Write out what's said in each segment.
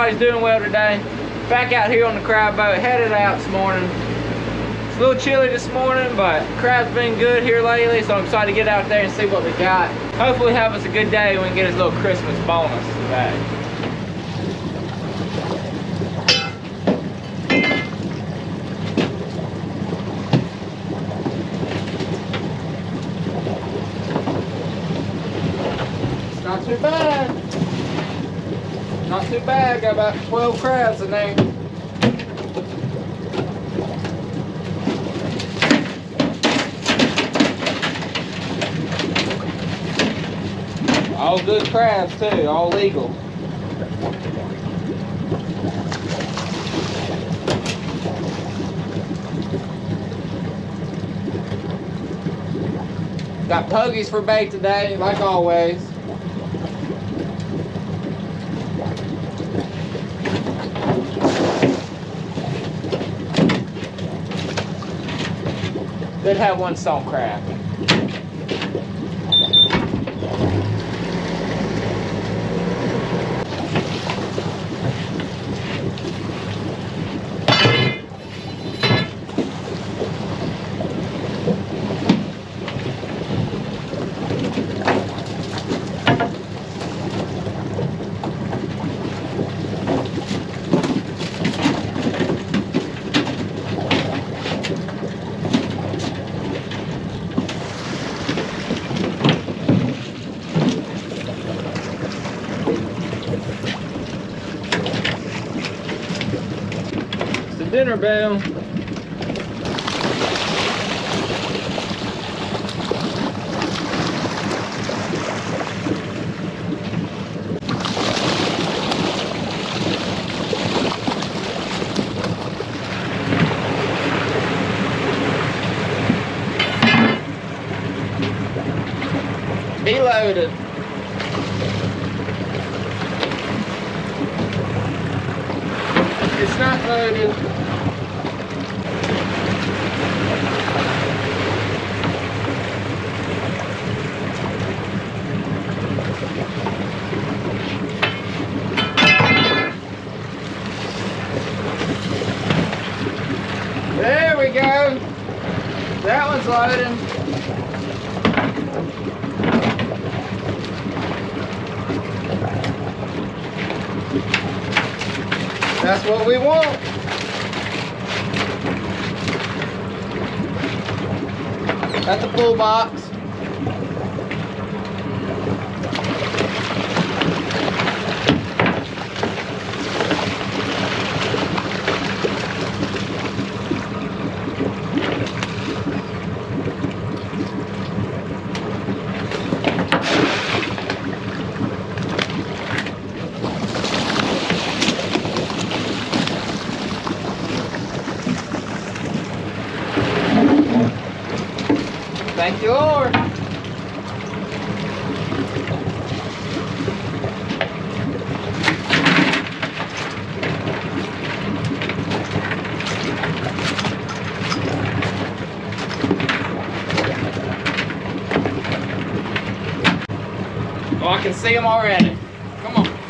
Everybody's doing well today. Back out here on the crab boat, headed out this morning. It's a little chilly this morning, but crab's been good here lately, so I'm excited to get out there and see what we got. Hopefully have us a good day and we can get us a little Christmas bonus today. It's not too bad. Not too bad, got about 12 crabs in there. All good crabs too, all legal. Got pogies for bait today, like always. Did have one salt crab. Dinner bell. Be loaded. It's not loaded. There we go. That one's loading. That's what we want. That's a full box. Thank you, Lord. Oh, I can see them already. Come on.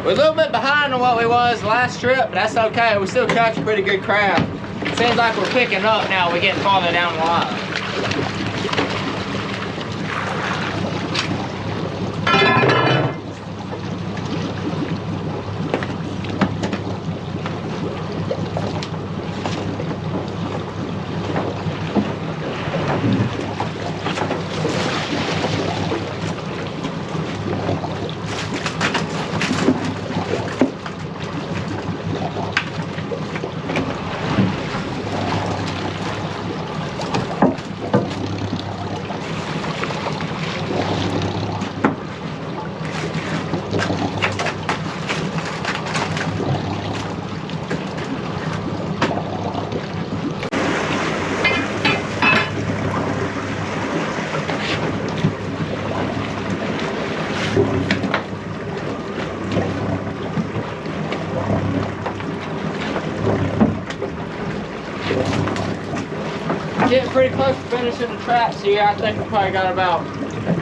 We're a little bit behind on what we was last trip, but that's okay. We still catch a pretty good crab. Seems like we're picking up now. We're getting farther down the line. getting pretty close to finishing the traps here. I think we probably got about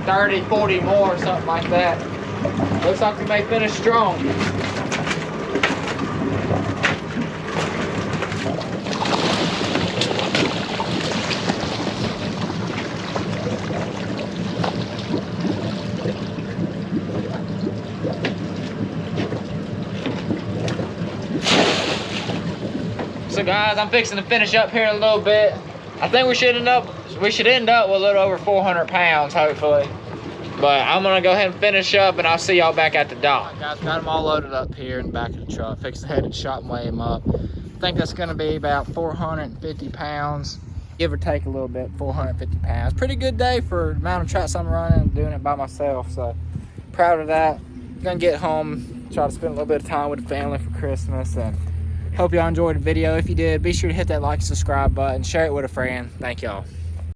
30, 40 more, something like that. Looks like we may finish strong. So guys, I'm fixing to finish up here in a little bit. I think we should end up with a little over 400 pounds, hopefully. But I'm gonna go ahead and finish up, and I'll see y'all back at the dock. All right, guys, got them all loaded up here in the back of the truck. Fixing to head to the shop and weigh them up. I think that's gonna be about 450 pounds, give or take a little bit. 450 pounds. Pretty good day for the amount of traps I'm running and doing it by myself. So proud of that. Gonna get home, try to spend a little bit of time with the family for Christmas, and hope y'all enjoyed the video. If you did, be sure to hit that like and subscribe button, share it with a friend. Thank y'all.